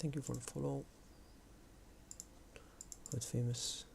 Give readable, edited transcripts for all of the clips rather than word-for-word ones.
Thank you for the follow. Quite famous.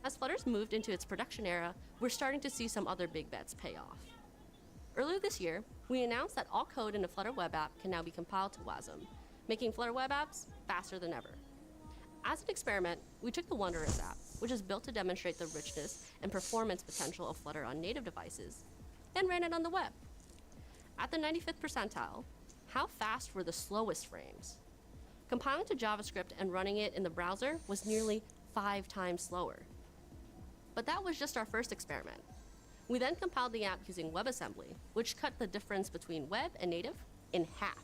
As Flutter's moved into its production era, we're starting to see some other big bets pay off. Earlier this year, we announced that all code in a Flutter web app can now be compiled to WASM, making Flutter web apps faster than ever. As an experiment, we took the Wondrous app, which is built to demonstrate the richness and performance potential of Flutter on native devices, and ran it on the web. At the 95th percentile, how fast were the slowest frames? Compiling to JavaScript and running it in the browser was nearly 5 times slower. But that was just our first experiment. We then compiled the app using WebAssembly, which cut the difference between web and native in half.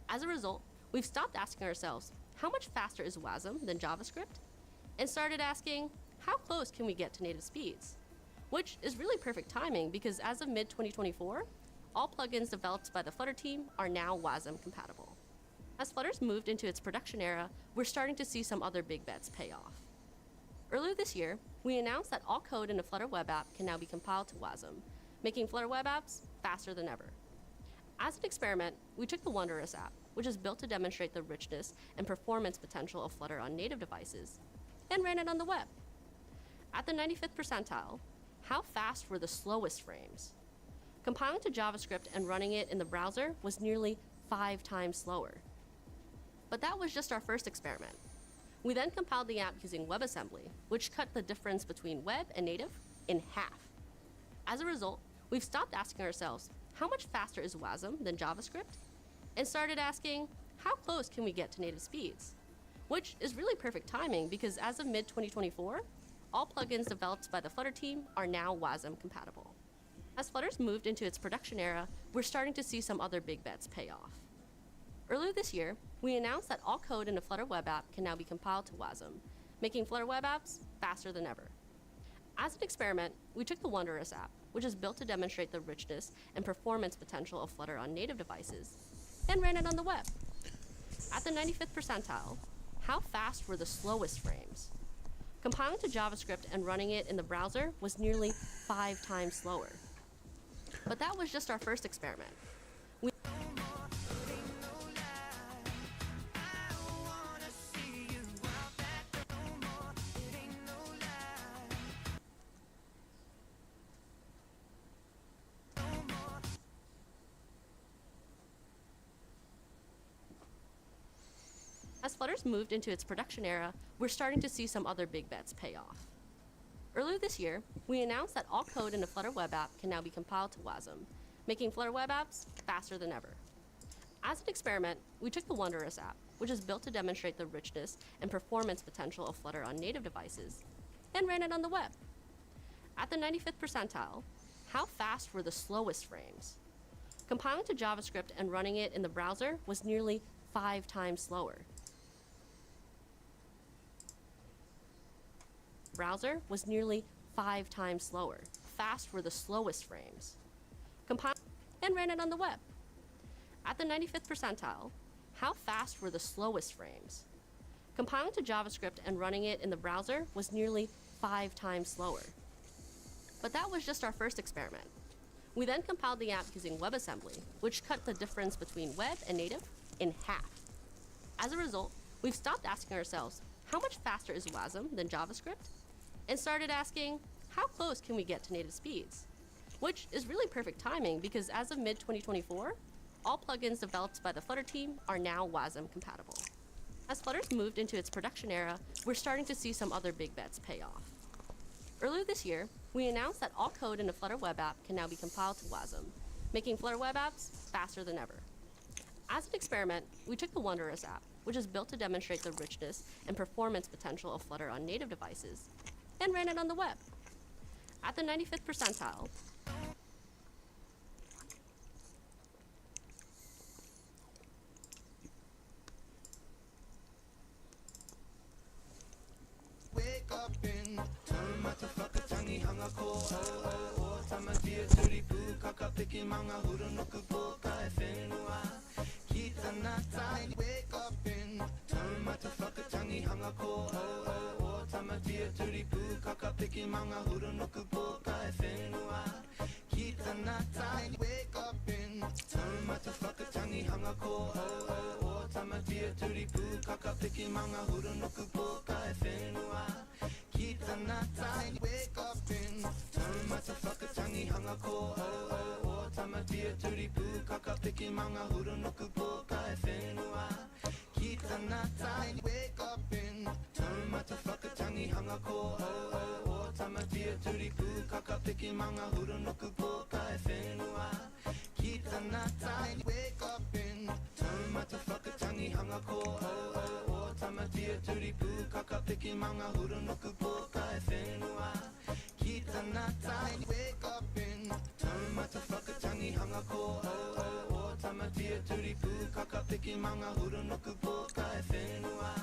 As a result, we've stopped asking ourselves, how much faster is WASM than JavaScript? And started asking, how close can we get to native speeds? Which is really perfect timing because as of mid-2024, all plugins developed by the Flutter team are now WASM compatible. As Flutter's moved into its production era, we're starting to see some other big bets pay off. Earlier this year, we announced that all code in a Flutter web app can now be compiled to WASM, making Flutter web apps faster than ever. As an experiment, we took the Wondrous app, which is built to demonstrate the richness and performance potential of Flutter on native devices, and ran it on the web. At the 95th percentile, how fast were the slowest frames? Compiling to JavaScript and running it in the browser was nearly 5 times slower. But that was just our first experiment. We then compiled the app using WebAssembly, which cut the difference between web and native in half. As a result, we've stopped asking ourselves, how much faster is WASM than JavaScript? And started asking, how close can we get to native speeds? Which is really perfect timing because as of mid-2024, all plugins developed by the Flutter team are now WASM compatible. As Flutter's moved into its production era, we're starting to see some other big bets pay off. Earlier this year, we announced that all code in a Flutter web app can now be compiled to WASM, making Flutter web apps faster than ever. As an experiment, we took the Wondrous app, which is built to demonstrate the richness and performance potential of Flutter on native devices, and ran it on the web. At the 95th percentile, how fast were the slowest frames? Compiling to JavaScript and running it in the browser was nearly 5 times slower. But that was just our first experiment. As Flutter's moved into its production era, we're starting to see some other big bets pay off. Earlier this year, we announced that all code in a Flutter web app can now be compiled to WASM, making Flutter web apps faster than ever. As an experiment, we took the Wondrous app, which is built to demonstrate the richness and performance potential of Flutter on native devices, and ran it on the web. At the 95th percentile, how fast were the slowest frames? Compiling to JavaScript and running it in the browser was nearly 5 times slower. Browser was nearly 5 times slower. Fast were the slowest frames. Compiled and ran it on the web. At the 95th percentile, how fast were the slowest frames? Compiling to JavaScript and running it in the browser was nearly 5 times slower. But that was just our first experiment. We then compiled the app using WebAssembly, which cut the difference between web and native in half. As a result, we've stopped asking ourselves, how much faster is WASM than JavaScript? And started asking, how close can we get to native speeds? Which is really perfect timing because as of mid-2024, all plugins developed by the Flutter team are now WASM compatible. As Flutter's moved into its production era, we're starting to see some other big bets pay off. Earlier this year, we announced that all code in a Flutter web app can now be compiled to WASM, making Flutter web apps faster than ever. As an experiment, we took the Wondrous app, which is built to demonstrate the richness and performance potential of Flutter on native devices, and ran it on the web. At the 95th percentile, wake up and turn motherfucker tangi hanga ko o tama dia turi pu kaka piki manga huru no kupo ka whenua kita na tai wake up and turn motherfucker tangi hanga ko o tama dia turi pu kaka piki manga huru no kupo ka whenua kita na tai wake up and turn motherfucker tangi hanga ko o tama dia turi pu kaka piki manga huru no kupo ka whenua kita na tai wake up and turn motherfucker tangi hanga ko o tama dia turi pu kaka piki manga huru no kupo ka whenua kita na tai wake up and turn motherfucker tangi hanga ko o tama dia turi pu kaka piki manga huru no kupo ka whenua kita na tai wake up and turn motherfucker tangi hanga ko o tama dia turi pu kaka piki manga huru no kupo ka whenua kita na tai wake up and turn motherfucker tangi hanga ko o tama dia turi pu kaka piki manga huru no kupo ka whenua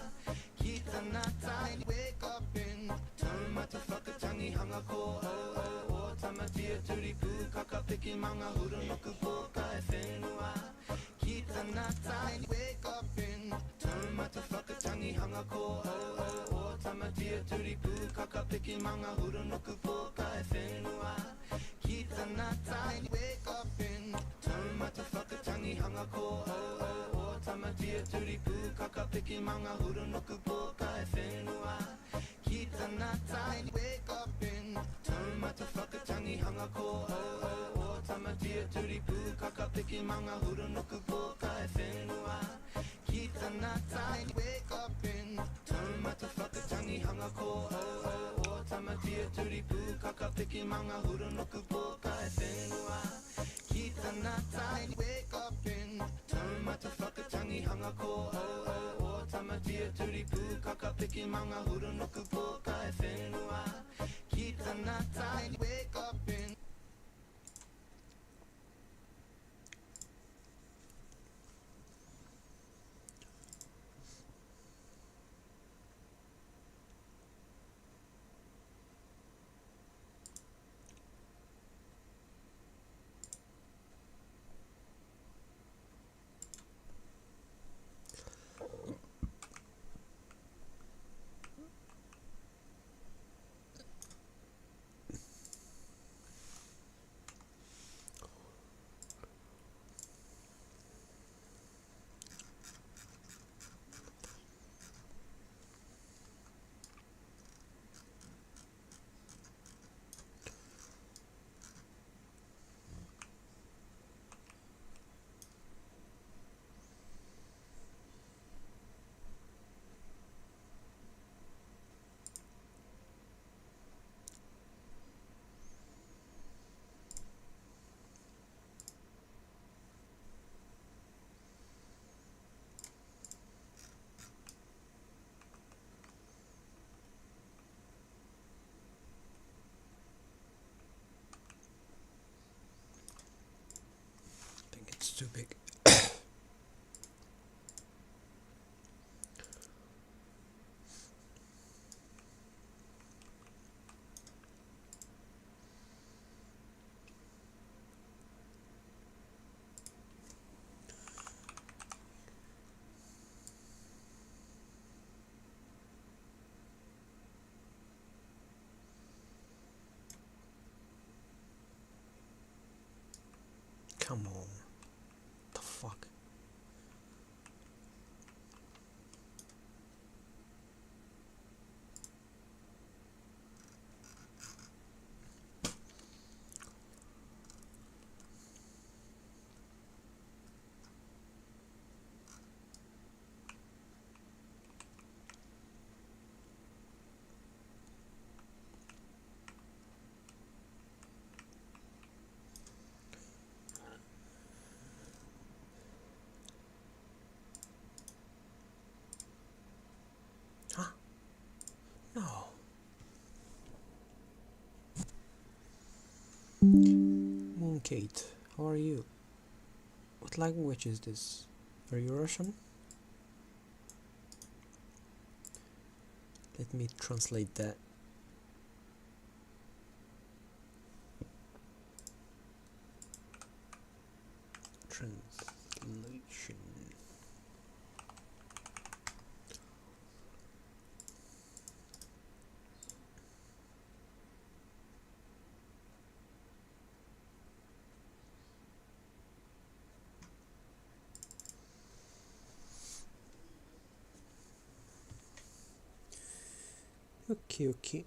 kita na tai wake up and turn motherfucker tangi hanga ko o tama dia turi pu kaka piki manga huru no kupo ka whenua kita na tai wake up and turn motherfucker tangi hanga ko o tama dia turi pu kaka piki manga huru no kupo ka whenua kita na tai wake up and turn motherfucker tangi hanga ko o tamatia turipu kakapiki manga hurunuku po ka e whenua kita na tai wake up in turn matawhakatangi hanga ko o tamatia turipu kakapiki manga hurunuku po ka e whenua kita na tai wake up in turn matawhakatangi hanga ko o tamatia turipu kakapiki manga hurunuku po ka e whenua kita na tai wake up in turn matawhakatangi hanga ko o tamatia turipu kakapiki manga hurunuku po ka e whenua kita na tai wake up in. It's too big. Come on. The fuck? Huh? No. Mooncate, how are you? What language is this? Are you Russian? Let me translate that. Translation. Okay.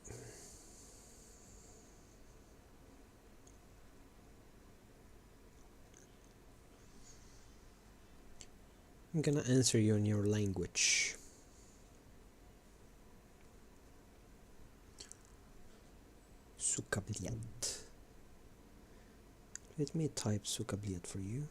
I'm gonna answer you in your language. Sukabliat. Let me type sukabliat for you.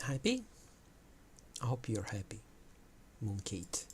Happy? I hope you're happy, Mooncate.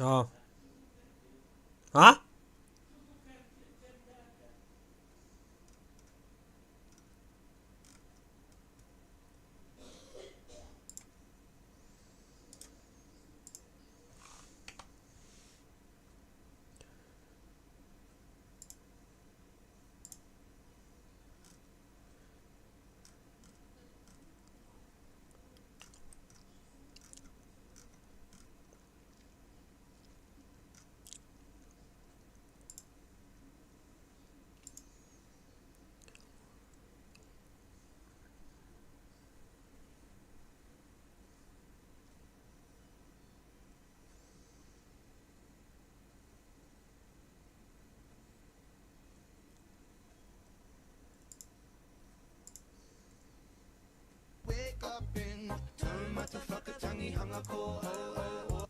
Oh. Huh? Wake up in Tama to Whakatangi Hangako o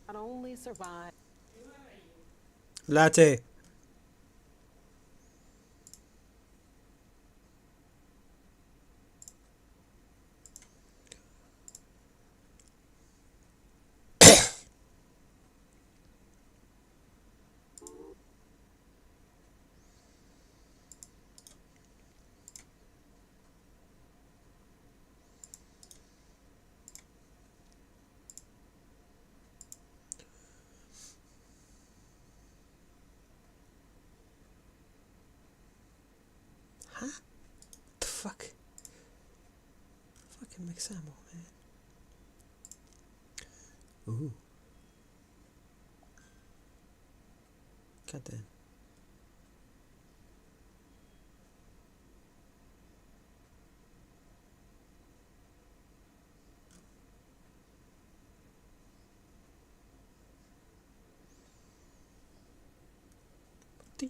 Not only survive. Latte. Huh? The fuck? Fucking mix ammo, man. Ooh. God damn. Damn.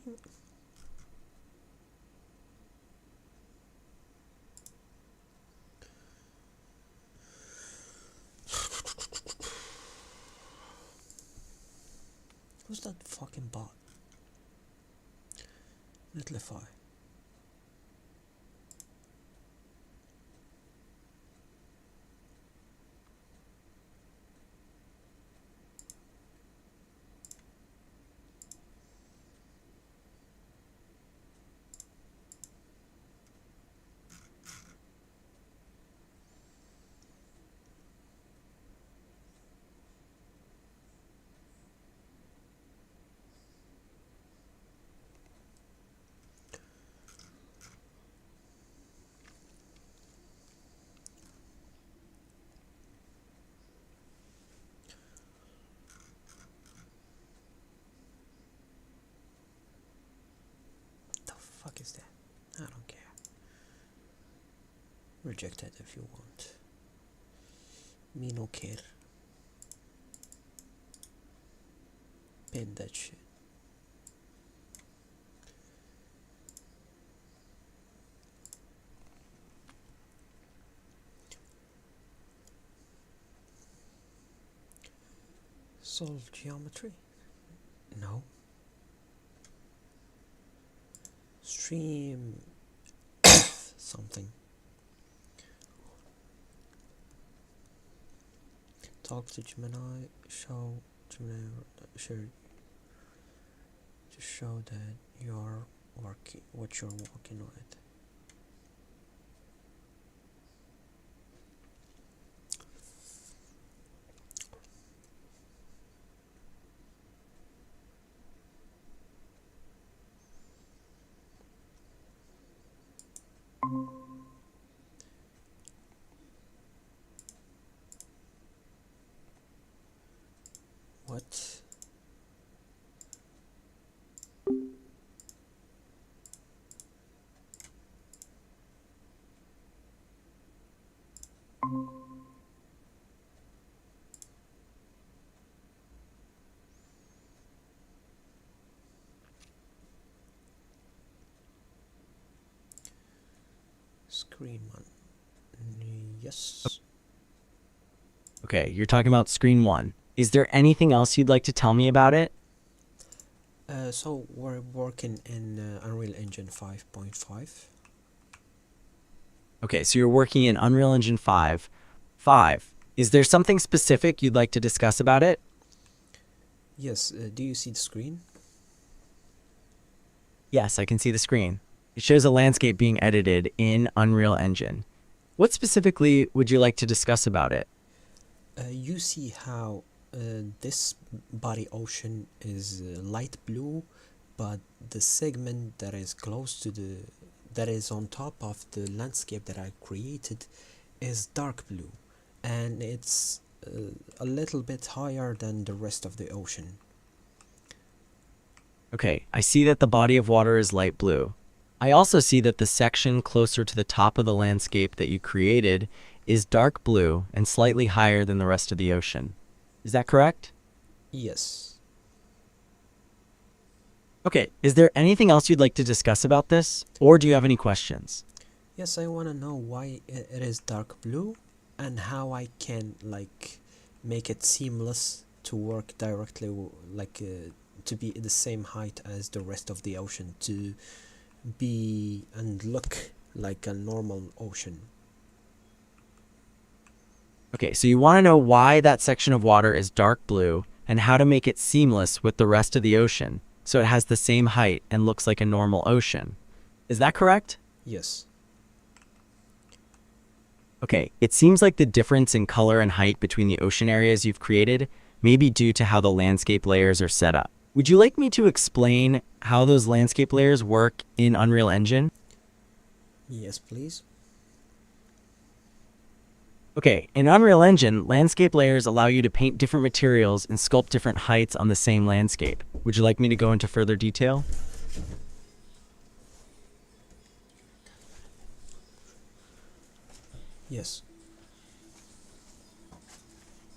Who's that fucking bot? Netlify. The fuck is that? I don't care. Reject it if you want. Me no care. Pin that shit. Solve geometry? No. Stream something. Talk to Gemini, show Gemini share to show that you're working what you're working on it. What? Screen one. Yes. Okay, you're talking about screen 1. Is there anything else you'd like to tell me about it? So we're working in Unreal Engine 5.5. Okay, so you're working in Unreal Engine 5. 5. Is there something specific you'd like to discuss about it? Yes, do you see the screen? Yes, I can see the screen. It shows a landscape being edited in Unreal Engine. What specifically would you like to discuss about it? You see how this body ocean is light blue, but the segment that is close to that is on top of the landscape that I created is dark blue, and it's a little bit higher than the rest of the ocean. Okay, I see that the body of water is light blue. I also see that the section closer to the top of the landscape that you created is dark blue and slightly higher than the rest of the ocean. Is that correct? Yes. Okay, is there anything else you'd like to discuss about this? Or do you have any questions? Yes, I want to know why it is dark blue and how I can make it seamless to work directly to be the same height as the rest of the ocean, to be and look like a normal ocean. Okay, so you want to know why that section of water is dark blue and how to make it seamless with the rest of the ocean so it has the same height and looks like a normal ocean. Is that correct? Yes. Okay, it seems like the difference in color and height between the ocean areas you've created may be due to how the landscape layers are set up. Would you like me to explain how those landscape layers work in Unreal Engine? Yes, please. Okay, in Unreal Engine, landscape layers allow you to paint different materials and sculpt different heights on the same landscape. Would you like me to go into further detail? Yes.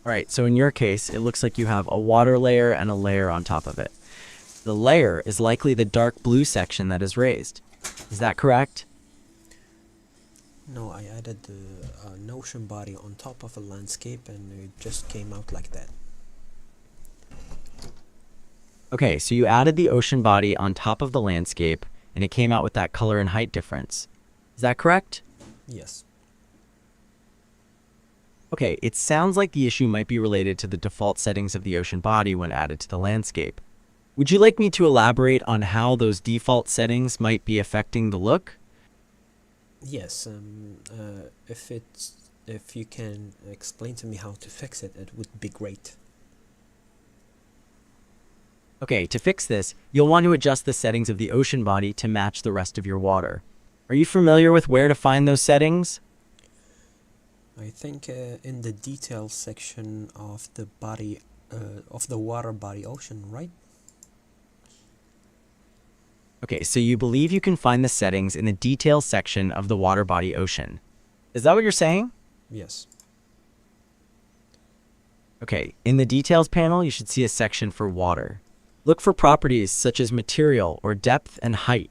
Alright, so in your case, it looks like you have a water layer and a layer on top of it. The layer is likely the dark blue section that is raised. Is that correct? No, I added an ocean body on top of a landscape and it just came out like that. Okay, so you added the ocean body on top of the landscape and it came out with that color and height difference. Is that correct? Yes. Okay, it sounds like the issue might be related to the default settings of the ocean body when added to the landscape. Would you like me to elaborate on how those default settings might be affecting the look? Yes, if you can explain to me how to fix it, it would be great. Okay, to fix this, you'll want to adjust the settings of the ocean body to match the rest of your water. Are you familiar with where to find those settings? I think in the details section of the body, of the water body ocean, right? Okay, so you believe you can find the settings in the details section of the water body ocean. Is that what you're saying? Yes. Okay, in the details panel, you should see a section for water. Look for properties such as material or depth and height.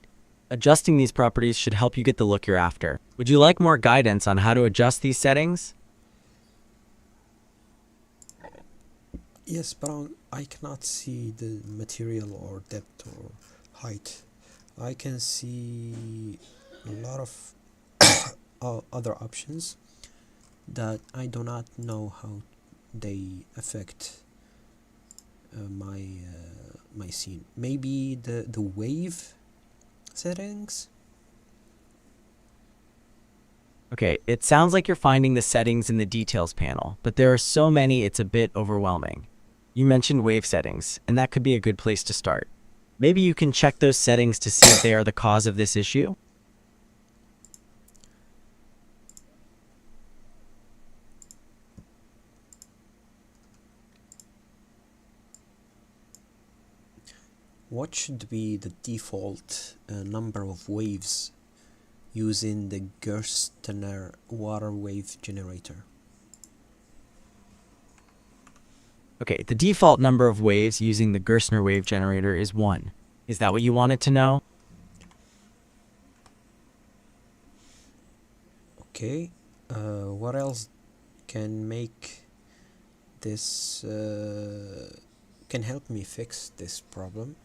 Adjusting these properties should help you get the look you're after. Would you like more guidance on how to adjust these settings? Yes, but I cannot see the material or depth or height. I can see a lot of other options that I do not know how they affect my scene. Maybe the wave settings. Okay, it sounds like you're finding the settings in the details panel, but there are so many it's a bit overwhelming. You mentioned wave settings, and that could be a good place to start. Maybe you can check those settings to see if they are the cause of this issue. What should be the default number of waves using the Gerstner water wave generator? Okay, the default number of waves using the Gerstner wave generator is 1. Is that what you wanted to know? Okay, what else can make this can help me fix this problem?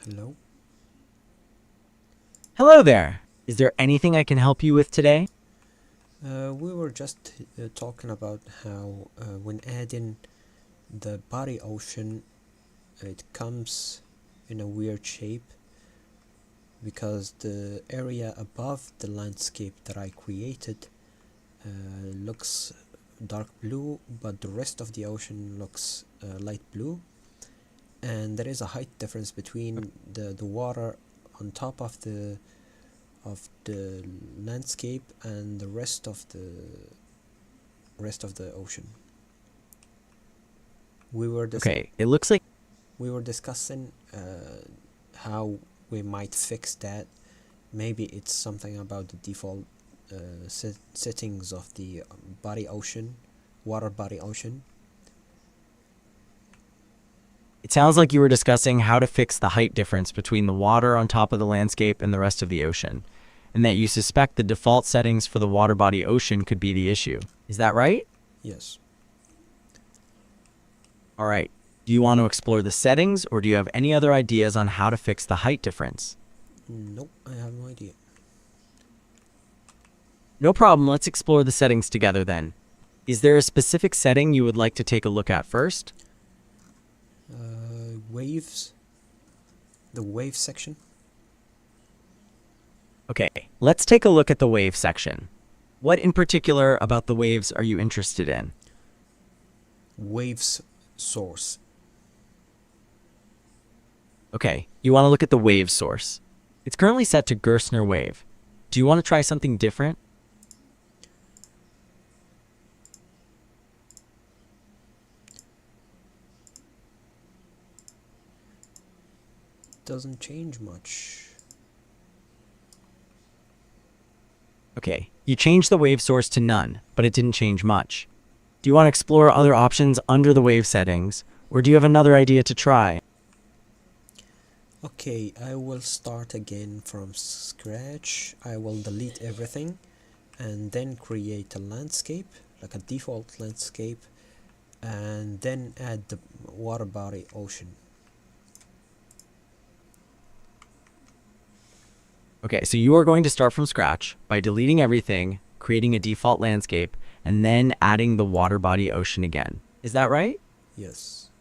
Hello? Hello there! Is there anything I can help you with today? We were just talking about how when adding the body ocean, it comes in a weird shape because the area above the landscape that I created looks dark blue, but the rest of the ocean looks light blue, and there is a height difference between the water on top of the landscape and the rest of the ocean. We were Okay, it looks like discussing how we might fix that. Maybe it's something about the default settings of the water body ocean. it sounds like you were discussing how to fix the height difference between the water on top of the landscape and the rest of the ocean, and that you suspect the default settings for the water body ocean could be the issue. Is that right? Yes. All right. Do you want to explore the settings, or do you have any other ideas on how to fix the height difference? Nope, I have no idea. No problem. Let's explore the settings together then. Is there a specific setting you would like to take a look at first? Waves. The wave section. Okay, let's take a look at the wave section. What in particular about the waves are you interested in? Waves source. Okay, you want to look at the wave source. It's currently set to Gerstner wave. Do you want to try something different? Doesn't change much. Okay, you changed the wave source to none, but it didn't change much. Do you want to explore other options under the wave settings, or do you have another idea to try? Okay, I will start again from scratch. I will delete everything and then create a landscape, like a default landscape, and then add the water body ocean. Okay, so you are going to start from scratch by deleting everything, creating a default landscape, and then adding the water body ocean again. Is that right? Yes.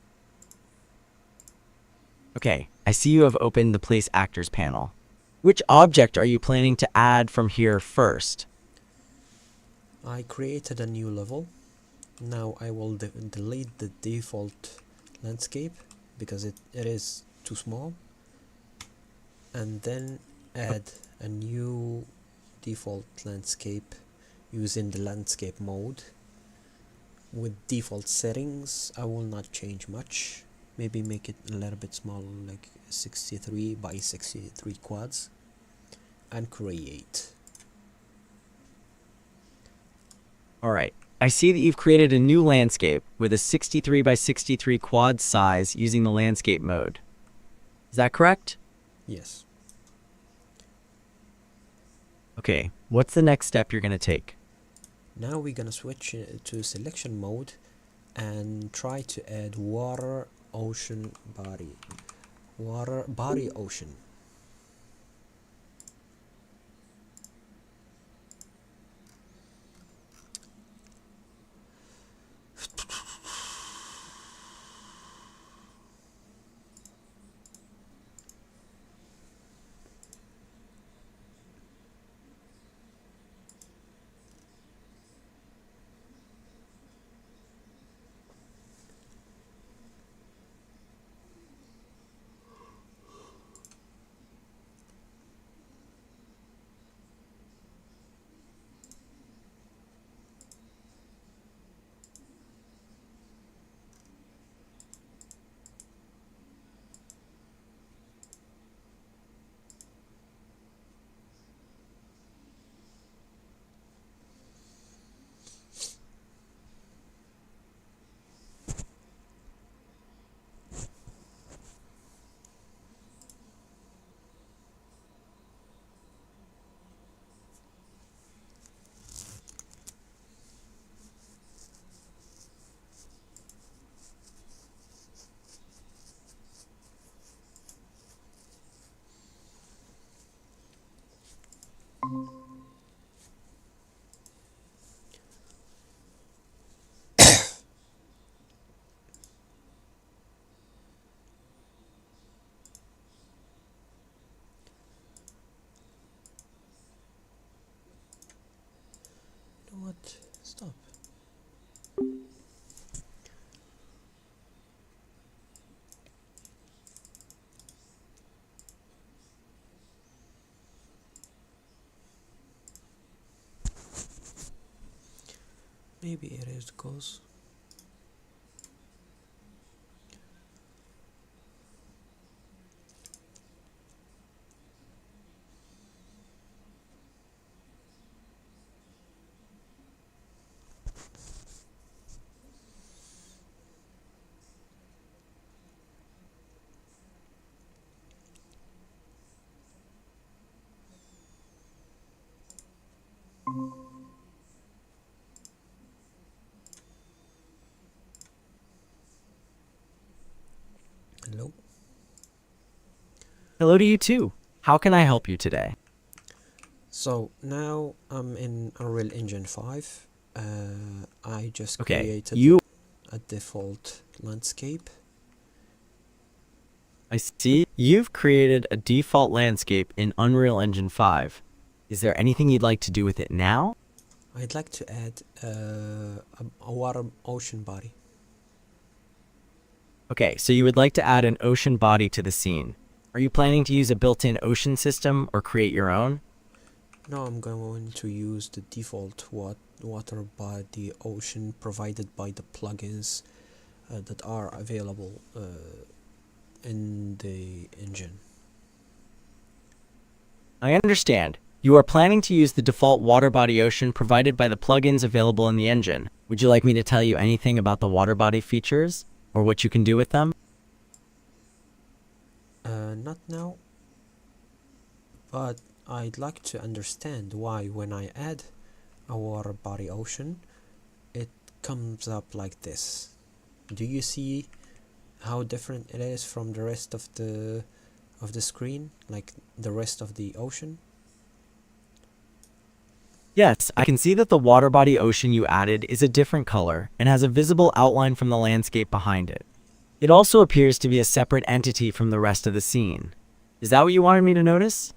Okay, I see you have opened the Place Actors panel. Which object are you planning to add from here first? I created a new level. Now I will delete the default landscape because it is too small, and then add a new default landscape using the landscape mode. With default settings, I will not change much. Maybe make it a little bit smaller, like 63 by 63 quads, and create. Alright, I see that you've created a new landscape with a 63 by 63 quad size using the landscape mode. Is that correct? Yes. Okay, what's the next step you're going to take? Now we're gonna switch to selection mode and try to add water, ocean, body. Water, body, ocean. You know what? Stop. Maybe it is because hello. Hello to you too. How can I help you today? So now I'm in Unreal Engine 5. I just Okay, created you a default landscape. I see you've created a default landscape in Unreal Engine 5. Is there anything you'd like to do with it now? I'd like to add a water ocean body. Okay, so you would like to add an ocean body to the scene. Are you planning to use a built-in ocean system or create your own? No, I'm going to use the default water body ocean provided by the plugins that are available in the engine. I understand. You are planning to use the default water body ocean provided by the plugins available in the engine. Would you like me to tell you anything about the water body features or what you can do with them? Not now, but I'd like to understand why when I add a water body ocean, it comes up like this. Do you see how different it is from the rest of the screen, like the rest of the ocean? Yes, I can see that the water body ocean you added is a different color and has a visible outline from the landscape behind it. It also appears to be a separate entity from the rest of the scene. Is that what you wanted me to notice?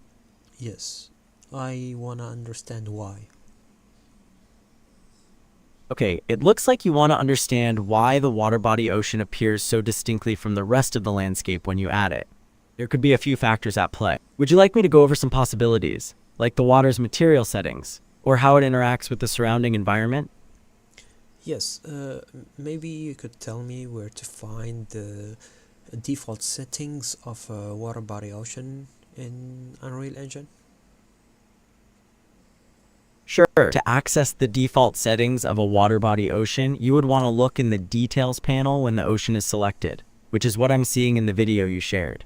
Yes, I wanna understand why. Okay, it looks like you want to understand why the water body ocean appears so distinctly from the rest of the landscape when you add it. There could be a few factors at play. Would you like me to go over some possibilities, like the water's material settings, or how it interacts with the surrounding environment? Yes, maybe you could tell me where to find the default settings of a water body ocean in Unreal Engine? Sure. To access the default settings of a water body ocean, you would want to look in the Details panel when the ocean is selected, which is what I'm seeing in the video you shared.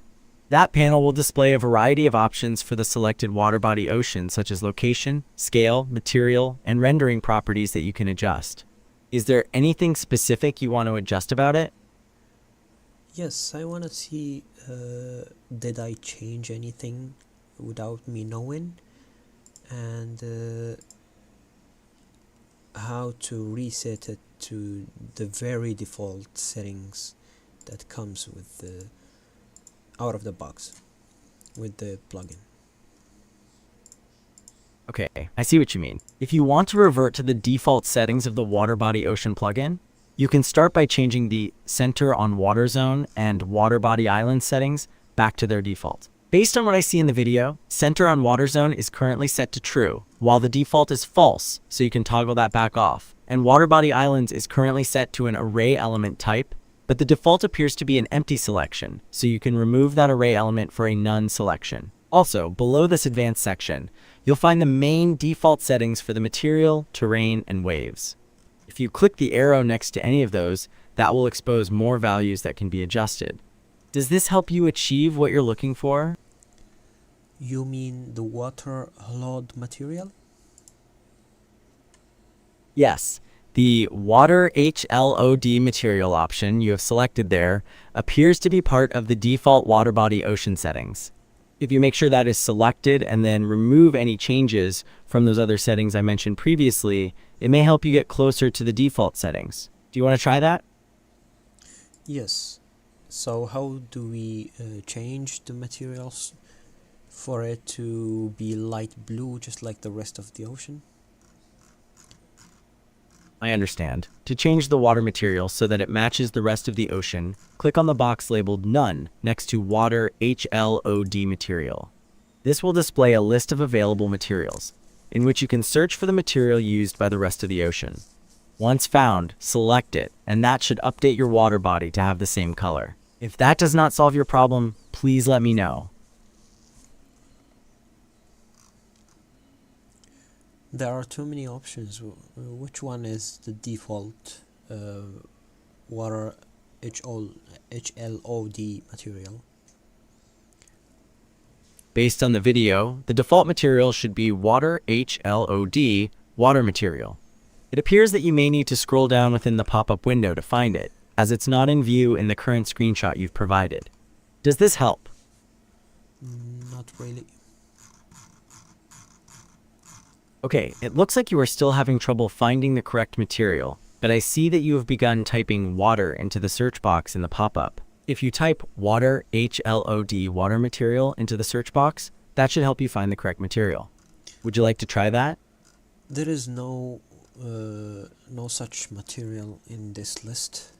That panel will display a variety of options for the selected water body ocean, such as location, scale, material, and rendering properties that you can adjust. Is there anything specific you want to adjust about it? Yes, I want to see did I change anything without me knowing, and how to reset it to the very default settings that comes with the out of the box with the plugin. Okay, I see what you mean. If you want to revert to the default settings of the Water Body Ocean plugin, you can start by changing the Center on Water Zone and Water Body Island settings back to their default. Based on what I see in the video, Center on Water Zone is currently set to true, while the default is false, so you can toggle that back off. And Water Body Islands is currently set to an array element type, but the default appears to be an empty selection, so you can remove that array element for a none selection. Also, below this advanced section, you'll find the main default settings for the material, terrain, and waves. If you click the arrow next to any of those, that will expose more values that can be adjusted. Does this help you achieve what you're looking for? You mean the water load material? Yes. The Water HLOD material option you have selected there appears to be part of the default water body ocean settings. If you make sure that is selected and then remove any changes from those other settings I mentioned previously, it may help you get closer to the default settings. Do you want to try that? Yes. So how do we change the materials for it to be light blue just like the rest of the ocean? I understand. To change the water material so that it matches the rest of the ocean, click on the box labeled None next to Water HLOD material. This will display a list of available materials, in which you can search for the material used by the rest of the ocean. Once found, select it, and that should update your water body to have the same color. If that does not solve your problem, please let me know. There are too many options. Which one is the default water HLOD material? Based on the video, the default material should be Water HLOD water material. It appears that you may need to scroll down within the pop-up window to find it, as it's not in view in the current screenshot you've provided. Does this help? Not really. Okay, it looks like you are still having trouble finding the correct material, but I see that you have begun typing water into the search box in the pop-up. If you type Water HLOD water material into the search box, that should help you find the correct material. Would you like to try that? There is no such material in this list.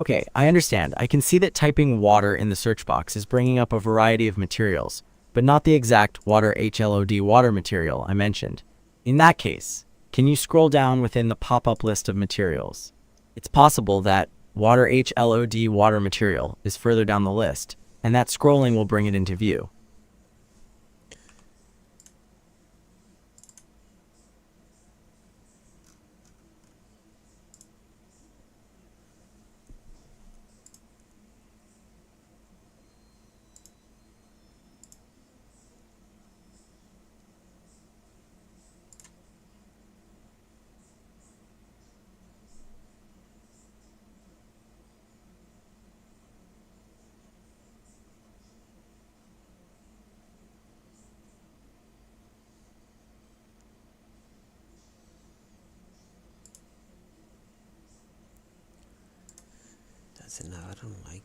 Okay, I understand. I can see that typing water in the search box is bringing up a variety of materials, but not the exact Water HLOD water material I mentioned. In that case, can you scroll down within the pop-up list of materials? It's possible that Water HLOD water material is further down the list, and that scrolling will bring it into view. That's enough. I don't like.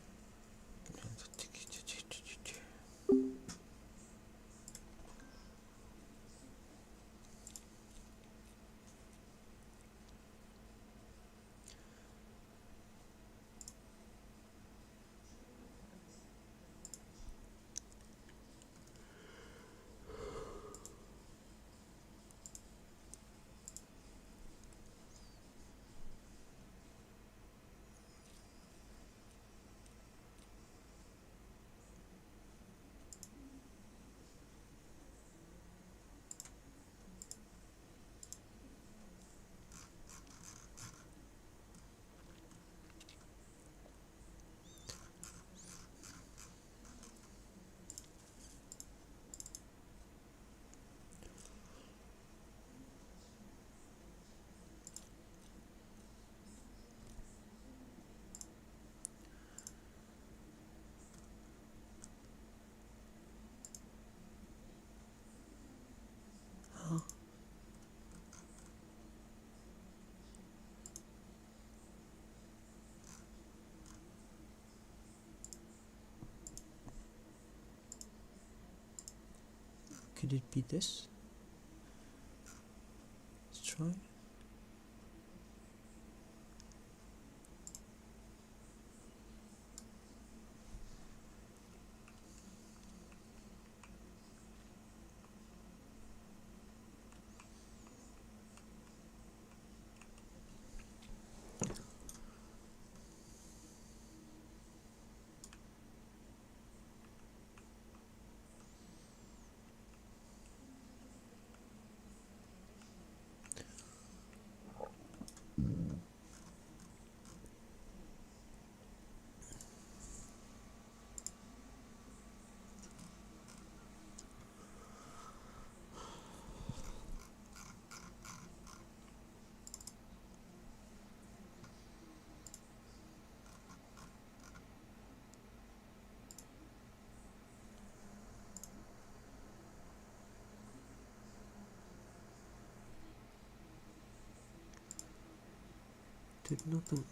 Could it be this? Let's try. Did nothing.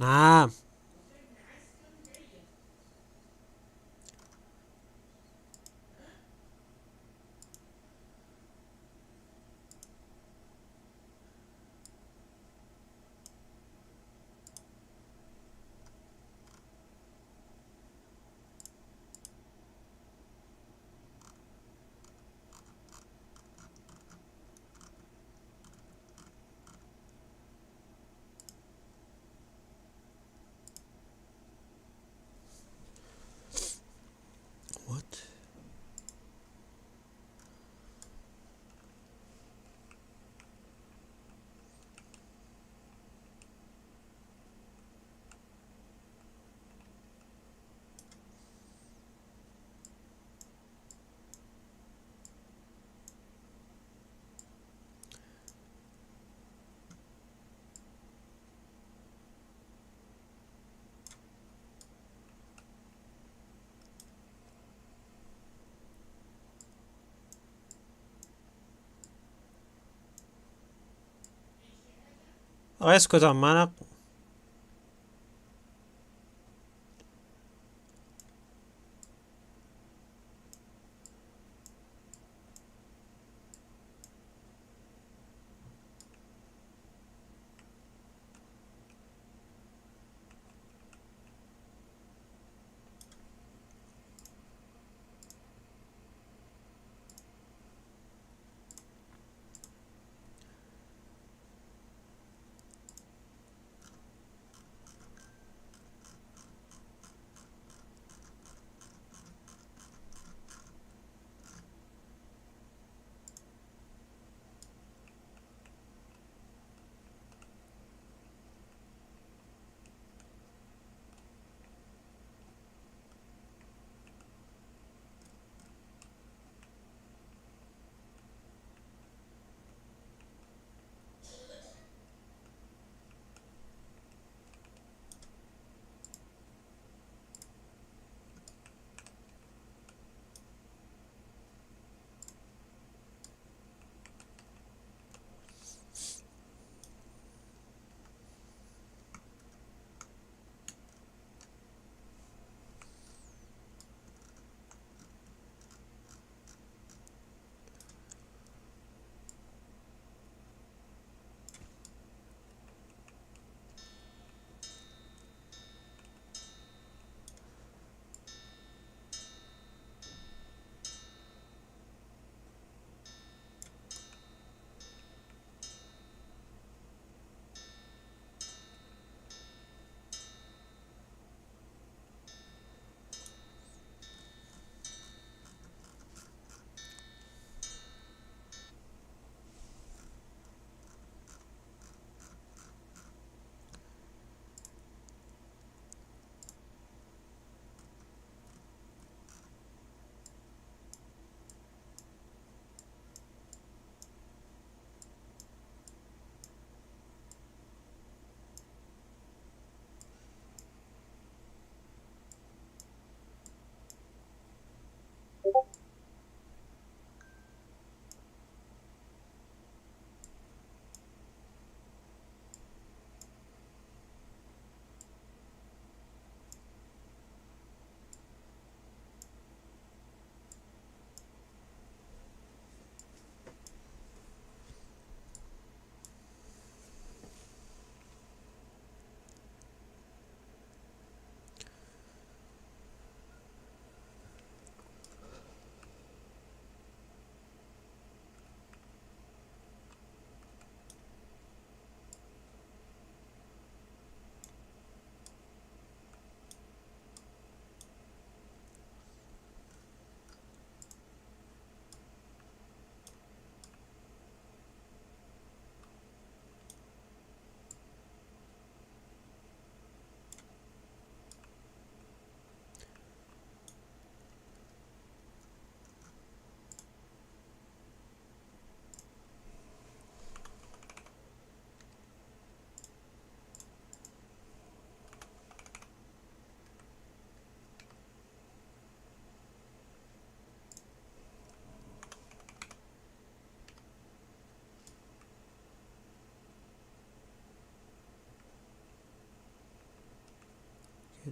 نعم. What? اسكت عمانك.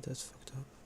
That's fucked up.